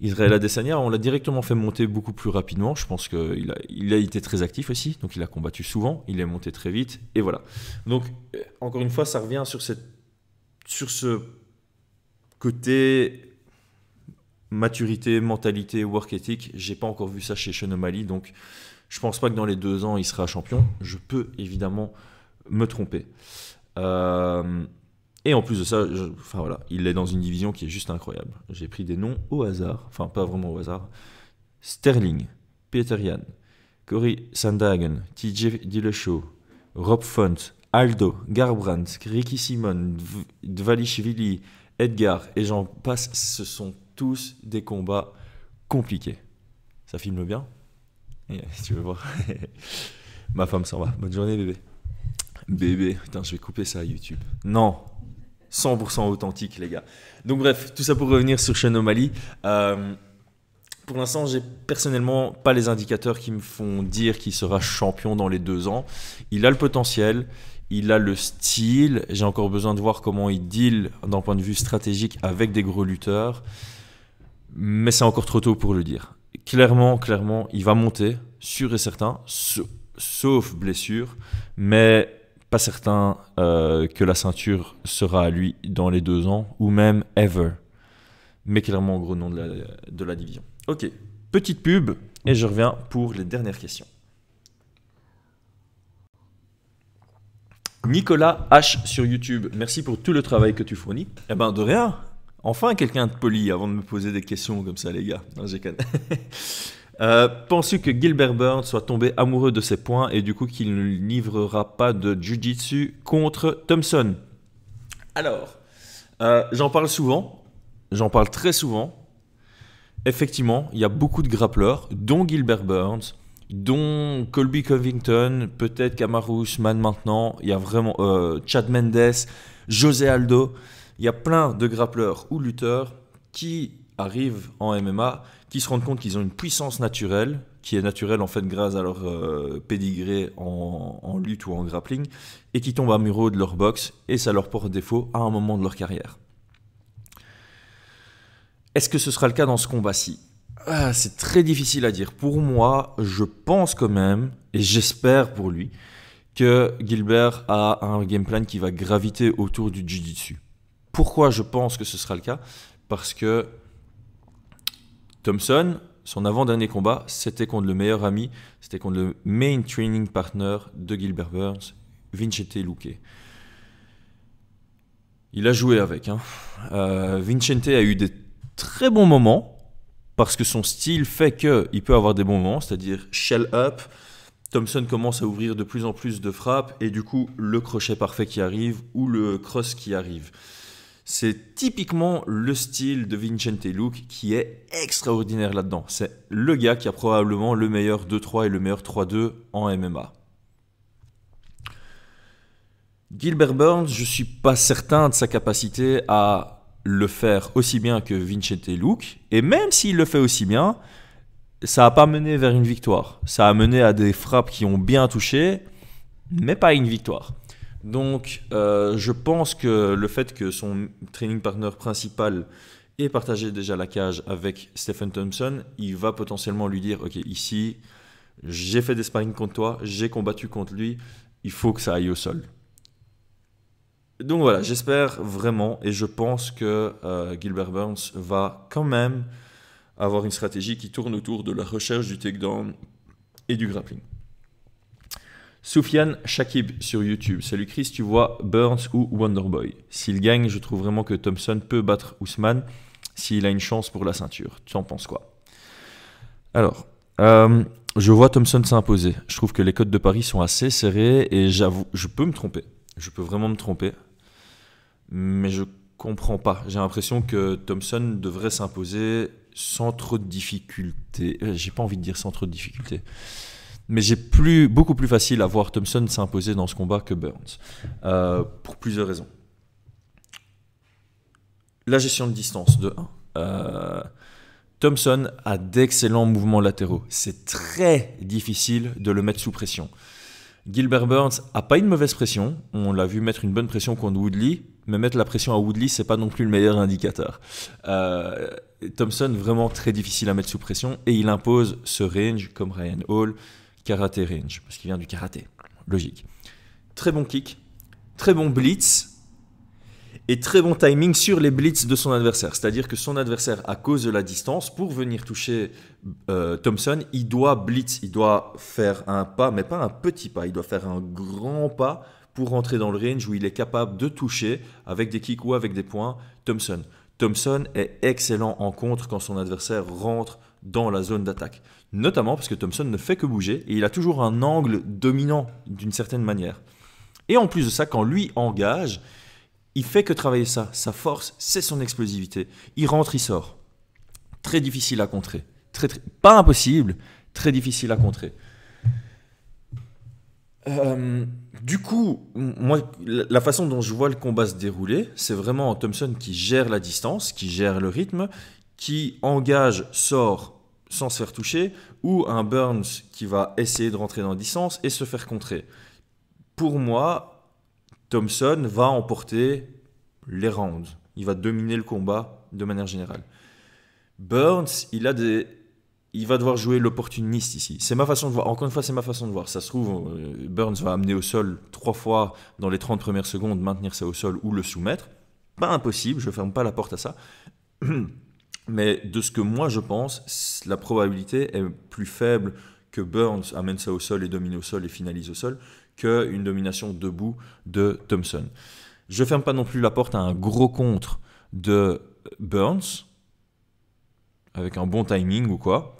Israel Adesanya, on l'a directement fait monter beaucoup plus rapidement, je pense qu'il a été très actif aussi, donc il a combattu souvent, il est monté très vite, et voilà. Donc, encore une fois, ça revient sur ce côté maturité, mentalité, work ethic, j'ai pas encore vu ça chez Sean O'Malley, donc je pense pas que dans les 2 ans il sera champion. Je peux évidemment me tromper. Et en plus de ça, voilà, il est dans une division qui est juste incroyable. J'ai pris des noms au hasard, enfin pas vraiment au hasard. Sterling, Peter Yan, Corey Sandhagen, TJ Dillashaw, Rob Font, Aldo, Garbrandt, Ricky Simon, Dvalishvili, Edgar, et j'en passe, ce sont tous des combats compliqués. Ça filme bien? Si tu veux voir. Ma femme s'en va. Bonne journée, bébé. Bébé, putain, je vais couper ça à YouTube. Non, 100% authentique, les gars. Donc bref, tout ça pour revenir sur Sean O'Malley. Pour l'instant, j'ai personnellement pas les indicateurs qui me font dire qu'il sera champion dans les 2 ans. Il a le potentiel, il a le style. J'ai encore besoin de voir comment il deal d'un point de vue stratégique avec des gros lutteurs. Mais c'est encore trop tôt pour le dire. Clairement, il va monter, sûr et certain, sauf blessure, mais pas certain que la ceinture sera à lui dans les 2 ans, ou même ever. Mais clairement, gros nom de la division. Ok, Petite pub et je reviens pour les dernières questions. Nicolas H sur YouTube, merci pour tout le travail que tu fournis. Eh ben de rien. Enfin quelqu'un de poli avant de me poser des questions comme ça les gars. Non, j'ai penses-tu que Gilbert Burns soit tombé amoureux de ses poings et du coup qu'il ne livrera pas de jiu-jitsu contre Thompson? Alors, j'en parle souvent, j'en parle très souvent. Effectivement, il y a beaucoup de grappleurs, dont Gilbert Burns, dont Colby Covington, peut-être Kamaru Usman maintenant. Il y a vraiment Chad Mendes, José Aldo. Il y a plein de grappleurs ou lutteurs qui arrivent en MMA, qui se rendent compte qu'ils ont une puissance naturelle, qui est naturelle en fait grâce à leur pédigré en lutte ou en grappling, et qui tombent amoureux de leur boxe, et ça leur porte défaut à un moment de leur carrière. Est-ce que ce sera le cas dans ce combat-ci? C'est très difficile à dire. Pour moi, je pense quand même, et j'espère pour lui, que Gilbert a un game plan qui va graviter autour du jiu-jitsu. Pourquoi je pense que ce sera le cas? Parce que Thompson, son avant-dernier combat, c'était contre le meilleur ami, c'était contre le main training partner de Gilbert Burns, Vicente Luque. Il a joué avec. Vicente a eu des très bons moments, parce que son style fait qu'il peut avoir des bons moments, c'est-à-dire shell up. Thompson commence à ouvrir de plus en plus de frappes, et du coup, le crochet parfait qui arrive, ou le cross qui arrive. C'est typiquement le style de Vicente Luque qui est extraordinaire là-dedans. C'est le gars qui a probablement le meilleur 2-3 et le meilleur 3-2 en MMA. Gilbert Burns, je ne suis pas certain de sa capacité à le faire aussi bien que Vicente Luque. Et même s'il le fait aussi bien, ça n'a pas mené vers une victoire. Ça a mené à des frappes qui ont bien touché, mais pas à une victoire. Donc, je pense que le fait que son training partner principal ait partagé déjà la cage avec Stephen Thompson, il va potentiellement lui dire « Ok, ici, j'ai fait des sparring contre toi, j'ai combattu contre lui, il faut que ça aille au sol. » Donc voilà, j'espère vraiment et je pense que Gilbert Burns va quand même avoir une stratégie qui tourne autour de la recherche du takedown et du grappling. Soufiane Shakib sur YouTube. Salut Chris, tu vois Burns ou Wonderboy? S'il gagne, je trouve vraiment que Thompson peut battre Usman s'il a une chance pour la ceinture. Tu en penses quoi? Alors, je vois Thompson s'imposer. Je trouve que les codes de Paris sont assez serrés et j'avoue, je peux me tromper. Je peux vraiment me tromper. Mais je comprends pas. J'ai l'impression que Thompson devrait s'imposer sans trop de difficultés. J'ai pas envie de dire sans trop de difficultés. Mais j'ai beaucoup plus facile à voir Thompson s'imposer dans ce combat que Burns. Pour plusieurs raisons. La gestion de distance, de 1. Thompson a d'excellents mouvements latéraux. C'est très difficile de le mettre sous pression. Gilbert Burns n'a pas une mauvaise pression. On l'a vu mettre une bonne pression contre Woodley. Mais mettre la pression à Woodley, ce n'est pas non plus le meilleur indicateur. Thompson, vraiment très difficile à mettre sous pression. Et il impose ce range comme Ryan Hall. Karaté range, parce qu'il vient du karaté, logique. Très bon kick, très bon blitz et très bon timing sur les blitz de son adversaire. C'est-à-dire que son adversaire, à cause de la distance, pour venir toucher Thompson, il doit blitz, il doit faire un pas, mais pas un petit pas, il doit faire un grand pas pour rentrer dans le range où il est capable de toucher avec des kicks ou avec des points Thompson. Thompson est excellent en contre quand son adversaire rentre dans la zone d'attaque. Notamment parce que Thompson ne fait que bouger et il a toujours un angle dominant d'une certaine manière. Et en plus de ça, quand lui engage, il fait que travailler ça. Sa force, c'est son explosivité. Il rentre, il sort. Très difficile à contrer. Pas impossible, très difficile à contrer. Du coup, moi, la façon dont je vois le combat se dérouler, c'est vraiment Thompson qui gère la distance, qui gère le rythme, qui engage, sort sans se faire toucher, ou un Burns qui va essayer de rentrer dans la distance et se faire contrer. Pour moi, Thompson va emporter les rounds. Il va dominer le combat de manière générale. Burns, il va devoir jouer l'opportuniste ici. C'est ma façon de voir. Encore une fois, c'est ma façon de voir. Ça se trouve, Burns va amener au sol 3 fois dans les 30 premières secondes, maintenir ça au sol ou le soumettre. Pas impossible, je ne ferme pas la porte à ça. Mais de ce que moi je pense, la probabilité est plus faible que Burns amène ça au sol et domine au sol et finalise au sol qu'une domination debout de Thompson. Je ne ferme pas non plus la porte à un gros contre de Burns avec un bon timing ou quoi.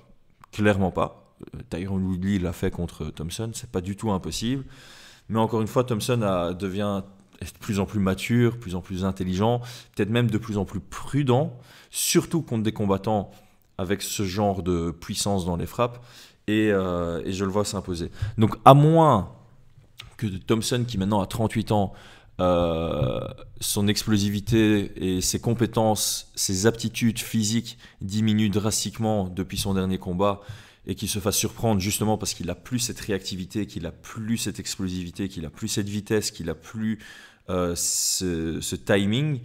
Clairement pas. Tyron Woodley l'a fait contre Thompson, c'est pas du tout impossible. Mais encore une fois, Thompson devient de plus en plus mature, de plus en plus intelligent, peut-être même de plus en plus prudent, surtout contre des combattants avec ce genre de puissance dans les frappes. Et je le vois s'imposer. Donc à moins que Thompson, qui maintenant a 38 ans, son explosivité et ses compétences, ses aptitudes physiques diminuent drastiquement depuis son dernier combat et qu'il se fasse surprendre justement parce qu'il n'a plus cette réactivité, qu'il n'a plus cette explosivité, qu'il n'a plus cette vitesse, qu'il n'a plus ce timing.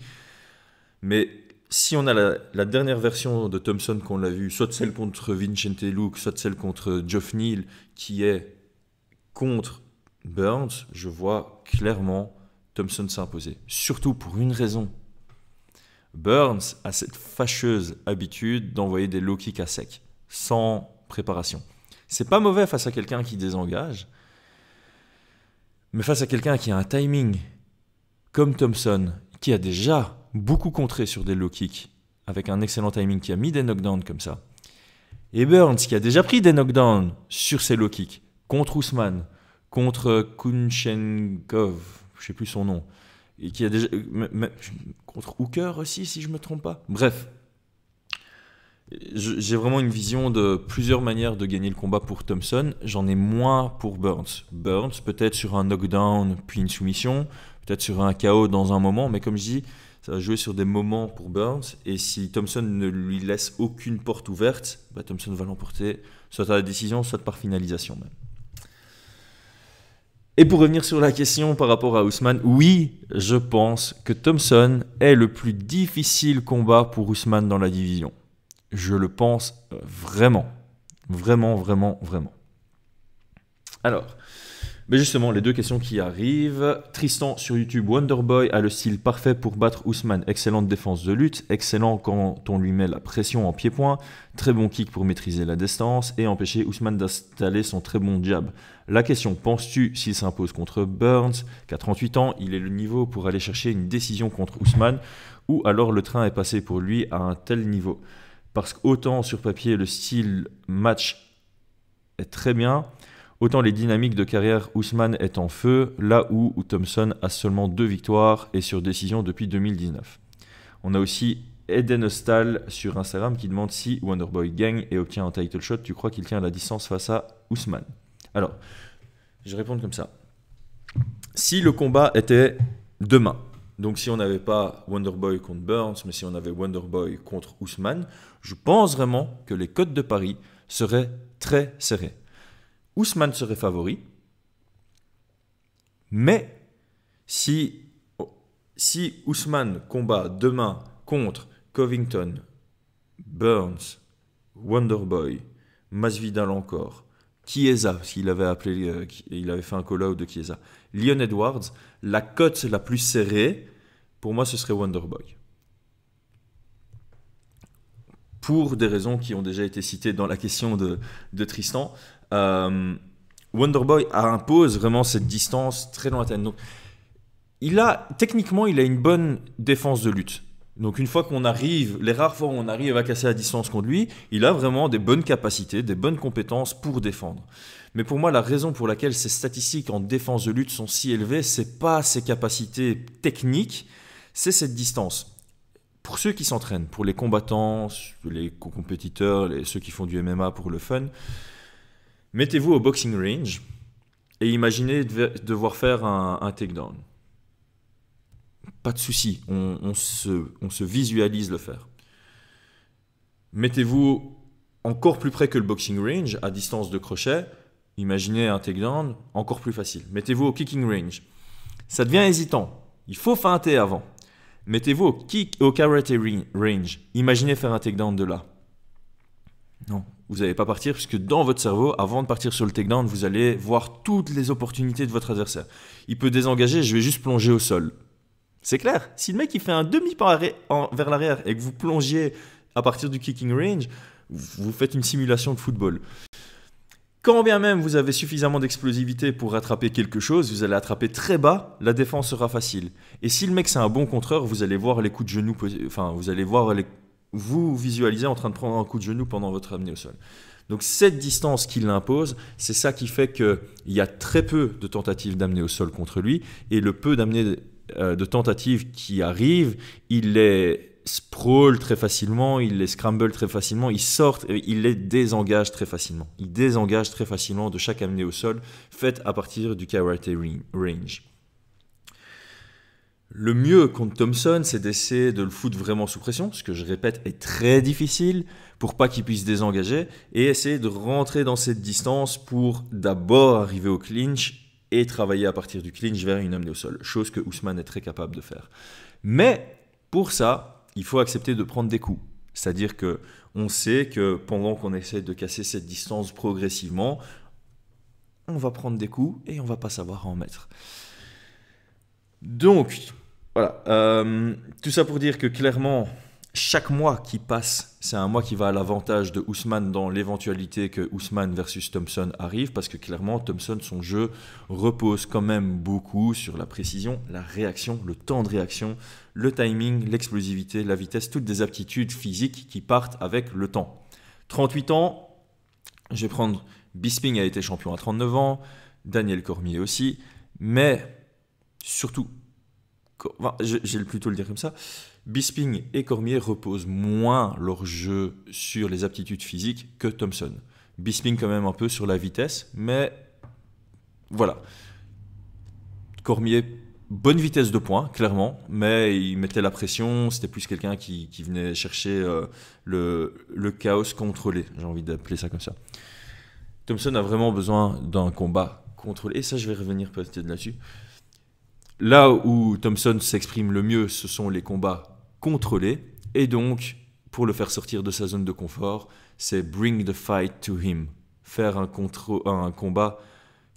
Mais si on a la dernière version de Thompson qu'on l'a vu, soit celle contre Vincente Luque, soit celle contre Geoff Neal, qui est contre Burns, je vois clairement Thompson s'imposer. Surtout pour une raison. Burns a cette fâcheuse habitude d'envoyer des low kicks à sec, sans préparation. C'est pas mauvais face à quelqu'un qui désengage, mais face à quelqu'un qui a un timing comme Thompson, qui a déjà beaucoup contré sur des low kicks, avec un excellent timing, qui a mis des knockdowns comme ça, et Burns qui a déjà pris des knockdowns sur ses low kicks, contre Ousmane, contre Kunchenko, je ne sais plus son nom, et qui a déjà contre Hooker aussi, si je ne me trompe pas. Bref, j'ai vraiment une vision de plusieurs manières de gagner le combat pour Thompson. J'en ai moins pour Burns. Burns, peut-être sur un knockdown puis une soumission, peut-être sur un KO dans un moment, mais comme je dis, ça va jouer sur des moments pour Burns. Et si Thompson ne lui laisse aucune porte ouverte, Thompson va l'emporter soit à la décision, soit par finalisation même. Et pour revenir sur la question par rapport à Ousmane, oui, je pense que Thompson est le plus difficile combat pour Ousmane dans la division. Je le pense vraiment. Vraiment, vraiment, vraiment. Alors, mais justement, les deux questions qui arrivent. Tristan sur YouTube, Wonderboy a le style parfait pour battre Ousmane. Excellente défense de lutte, excellent quand on lui met la pression en pied-point, très bon kick pour maîtriser la distance et empêcher Ousmane d'installer son très bon jab. La question, penses-tu s'il s'impose contre Burns, qu'à 38 ans, il est le niveau pour aller chercher une décision contre Ousmane, ou alors le train est passé pour lui à un tel niveau? Parce qu'autant sur papier, le style match est très bien, autant les dynamiques de carrière, Ousmane est en feu, là où Thompson a seulement 2 victoires et sur décision depuis 2019. On a aussi Eden Ostal sur Instagram qui demande si Wonderboy gagne et obtient un title shot, tu crois qu'il tient la distance face à Ousmane? Alors, je vais répondre comme ça. Si le combat était demain, donc si on n'avait pas Wonderboy contre Burns, mais si on avait Wonderboy contre Ousmane, je pense vraiment que les cotes de Paris seraient très serrées. Ousmane serait favori, mais si Ousmane combat demain contre Covington, Burns, Wonderboy, Masvidal encore, Chiesa, parce qu'il avait fait un call-out de Chiesa, Leon Edwards, la cote la plus serrée, pour moi, ce serait Wonderboy. Pour des raisons qui ont déjà été citées dans la question de Tristan, Wonderboy impose vraiment cette distance très lointaine. Donc, techniquement, il a une bonne défense de lutte. Donc une fois qu'on arrive, les rares fois où on arrive à casser la distance contre lui, il a vraiment des bonnes capacités, des bonnes compétences pour défendre. Mais pour moi, la raison pour laquelle ses statistiques en défense de lutte sont si élevées, c'est pas ses capacités techniques, c'est cette distance. Pour ceux qui s'entraînent, pour les combattants, les compétiteurs, ceux qui font du MMA pour le fun, mettez-vous au boxing range et imaginez devoir faire un takedown. Pas de souci, on se visualise le faire. Mettez-vous encore plus près que le boxing range, à distance de crochet. Imaginez un takedown, encore plus facile. Mettez-vous au kicking range. Ça devient hésitant. Il faut feinter avant. Mettez-vous au karate range. Imaginez faire un takedown de là. Non, vous n'allez pas partir puisque dans votre cerveau, avant de partir sur le takedown, vous allez voir toutes les opportunités de votre adversaire. Il peut désengager, je vais juste plonger au sol. C'est clair, si le mec il fait un demi-pas vers l'arrière et que vous plongiez à partir du kicking range, vous faites une simulation de football. Quand bien même vous avez suffisamment d'explosivité pour attraper quelque chose, vous allez attraper très bas, la défense sera facile. Et si le mec c'est un bon contreur, vous allez voir les coups de genou, enfin vous allez voir vous visualisez en train de prendre un coup de genou pendant votre amenée au sol. Donc cette distance qu'il impose, c'est ça qui fait qu'il y a très peu de tentatives d'amener au sol contre lui, et le peu d'amener de tentatives qui arrivent, il les sprawl très facilement, il les scramble très facilement, il les désengage très facilement. Il désengage très facilement de chaque amenée au sol faite à partir du karate range. Le mieux contre Thompson, c'est d'essayer de le foutre vraiment sous pression, ce que je répète est très difficile pour pas qu'il puisse désengager, et essayer de rentrer dans cette distance pour d'abord arriver au clinch et travailler à partir du clinch vers une amenée au sol, chose que Usman est très capable de faire. Mais pour ça, il faut accepter de prendre des coups. C'est-à-dire qu'on sait que pendant qu'on essaie de casser cette distance progressivement, on va prendre des coups et on va pas savoir en mettre. Donc, voilà. Tout ça pour dire que clairement, chaque mois qui passe, c'est un mois qui va à l'avantage de Usman dans l'éventualité que Usman versus Thompson arrive, parce que clairement, Thompson, son jeu repose quand même beaucoup sur la précision, la réaction, le temps de réaction, le timing, l'explosivité, la vitesse, toutes des aptitudes physiques qui partent avec le temps. 38 ans, je vais prendre Bisping a été champion à 39 ans, Daniel Cormier aussi, mais surtout, j'ai plutôt le dire comme ça, Bisping et Cormier reposent moins leur jeu sur les aptitudes physiques que Thompson. Bisping quand même un peu sur la vitesse, mais voilà. Cormier, bonne vitesse de pointe, clairement, mais il mettait la pression, c'était plus quelqu'un qui venait chercher le chaos contrôlé, j'ai envie d'appeler ça comme ça. Thompson a vraiment besoin d'un combat contrôlé, et ça je vais revenir peut-être là-dessus. Là où Thompson s'exprime le mieux, ce sont les combats contrôlés. Et donc, pour le faire sortir de sa zone de confort, c'est bring the fight to him. Faire un combat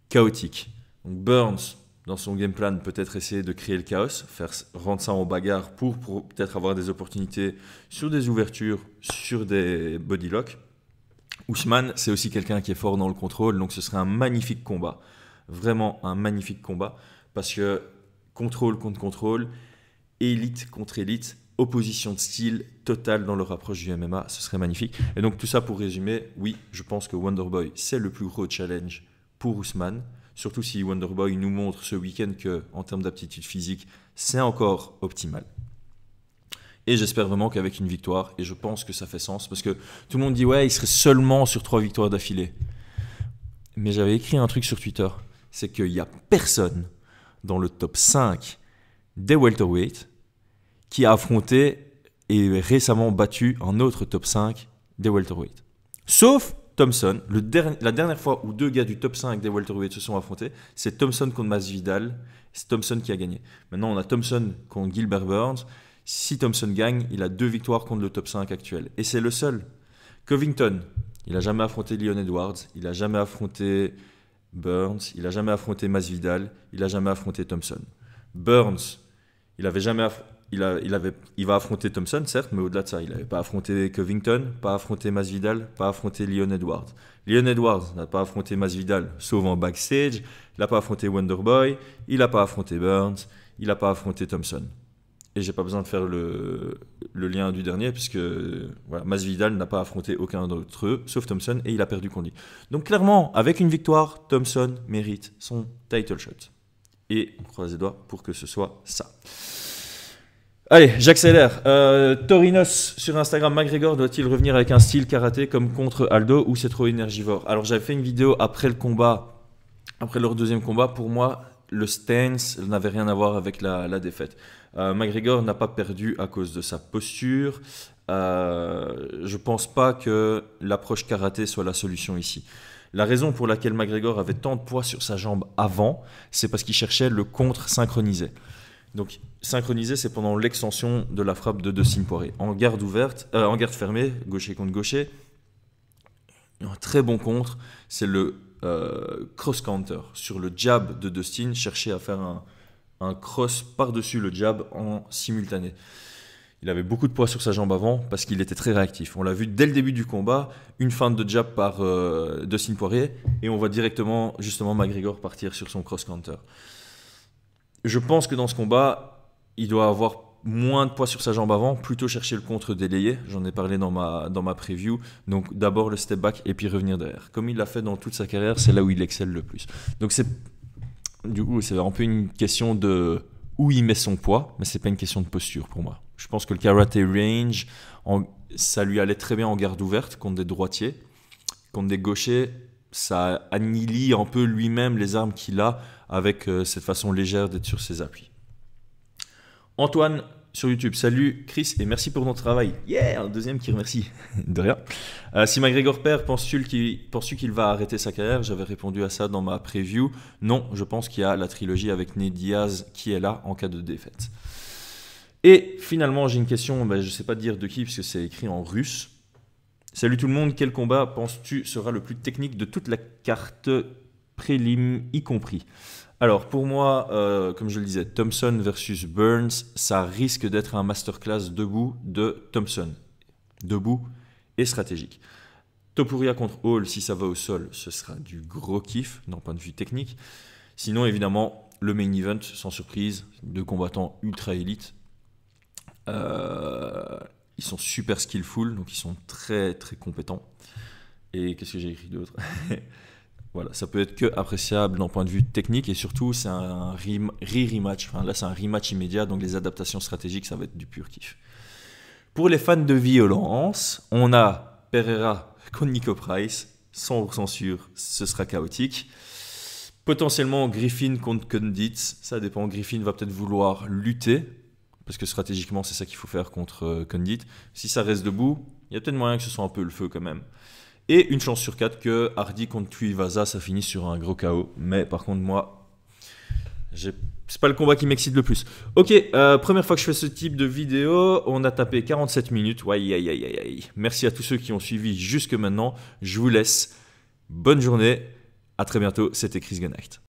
chaotique. Donc Burns, dans son game plan, peut-être essayer de créer le chaos, rendre ça en bagarre pour peut-être avoir des opportunités sur des ouvertures, sur des body locks. Usman, c'est aussi quelqu'un qui est fort dans le contrôle, donc ce serait un magnifique combat. Vraiment un magnifique combat. Parce que contrôle contre contrôle, élite contre élite, opposition de style totale dans leur approche du MMA, ce serait magnifique. Et donc tout ça pour résumer, oui, je pense que Wonderboy, c'est le plus gros challenge pour Usman, surtout si Wonderboy nous montre ce week-end qu'en termes d'aptitude physique, c'est encore optimal. Et j'espère vraiment qu'avec une victoire, et je pense que ça fait sens, parce que tout le monde dit « ouais, il serait seulement sur 3 victoires d'affilée ». Mais j'avais écrit un truc sur Twitter, c'est qu'il n'y a personne dans le top 5 des welterweight qui a affronté et récemment battu un autre top 5 des welterweight. Sauf Thompson, la dernière fois où 2 gars du top 5 des welterweight se sont affrontés, c'est Thompson contre Masvidal, c'est Thompson qui a gagné. Maintenant, on a Thompson contre Gilbert Burns. Si Thompson gagne, il a 2 victoires contre le top 5 actuel. Et c'est le seul. Covington, il n'a jamais affronté Leon Edwards, il n'a jamais affronté Burns, il n'a jamais affronté Masvidal, il n'a jamais affronté Thompson. Burns, il va affronter Thompson, certes, mais au-delà de ça, il n'avait pas affronté Covington, pas affronté Masvidal, pas affronté Leon Edwards. Leon Edwards n'a pas affronté Masvidal, sauf en backstage, il n'a pas affronté Wonderboy, il n'a pas affronté Burns, il n'a pas affronté Thompson. Et j'ai pas besoin de faire le lien du dernier, puisque voilà, Masvidal n'a pas affronté aucun d'entre eux, sauf Thompson, et il a perdu contre lui. Donc clairement, avec une victoire, Thompson mérite son title shot. Et on croise les doigts pour que ce soit ça. Allez, j'accélère. Torinos sur Instagram, McGregor doit-il revenir avec un style karaté comme contre Aldo ou c'est trop énergivore? Alors j'avais fait une vidéo après le combat, après leur deuxième combat. Pour moi, le stance n'avait rien à voir avec la défaite. McGregor n'a pas perdu à cause de sa posture. Je pense pas que l'approche karaté soit la solution ici. La raison pour laquelle McGregor avait tant de poids sur sa jambe avant, c'est parce qu'il cherchait le contre synchronisé. Donc synchronisé, c'est pendant l'extension de la frappe de Dustin Poirier. En garde fermée, gaucher contre gaucher, un très bon contre, c'est le cross-counter. Sur le jab de Dustin, chercher à faire un cross par-dessus le jab en simultané. Il avait beaucoup de poids sur sa jambe avant parce qu'il était très réactif. On l'a vu dès le début du combat, une feinte de jab par Dustin Poirier et on voit directement justement McGregor partir sur son cross-counter. Je pense que dans ce combat, il doit avoir moins de poids sur sa jambe avant, plutôt chercher le contre délayé. J'en ai parlé dans ma preview. Donc d'abord le step back et puis revenir derrière. Comme il l'a fait dans toute sa carrière, c'est là où il excelle le plus. Donc du coup, c'est un peu une question de où il met son poids, mais c'est pas une question de posture pour moi. Je pense que le karate range, ça lui allait très bien en garde ouverte contre des droitiers. Contre des gauchers, ça annihilie un peu lui-même les armes qu'il a avec cette façon légère d'être sur ses appuis. Antoine sur YouTube, salut Chris et merci pour ton travail. Yeah, un deuxième qui remercie. De rien. Si McGregor perd, penses-tu qu'il va arrêter sa carrière? J'avais répondu à ça dans ma preview. Non, je pense qu'il y a la trilogie avec Nate Diaz qui est là en cas de défaite. Et finalement, j'ai une question, je ne sais pas dire de qui puisque c'est écrit en russe. Salut tout le monde, quel combat penses-tu sera le plus technique de toute la carte prélim y compris? Alors pour moi, comme je le disais, Thompson versus Burns, ça risque d'être un masterclass debout de Thompson. Debout et stratégique. Topuria contre Hall, si ça va au sol, ce sera du gros kiff d'un point de vue technique. Sinon, évidemment, le main event, sans surprise, deux combattants ultra élites. Ils sont super skillful, donc ils sont très très compétents. Et qu'est-ce que j'ai écrit d'autre? Voilà, ça peut être que appréciable d'un point de vue technique et surtout c'est un rematch. Enfin, là c'est un rematch immédiat, donc les adaptations stratégiques ça va être du pur kiff. Pour les fans de violence, on a Pereira contre Nico Price, 100% sûr, ce sera chaotique. Potentiellement Griffin contre Condit, ça dépend. Griffin va peut-être vouloir lutter parce que stratégiquement c'est ça qu'il faut faire contre Condit. Si ça reste debout, il y a peut-être moyen que ce soit un peu le feu quand même. Et une chance sur 4 que Hardy contre Tuivasa, ça finisse sur un gros KO. Mais par contre, moi, c'est pas le combat qui m'excite le plus. Ok, première fois que je fais ce type de vidéo, on a tapé 47 minutes. Merci à tous ceux qui ont suivi jusque maintenant. Je vous laisse. Bonne journée. À très bientôt. C'était Chris Gunnight.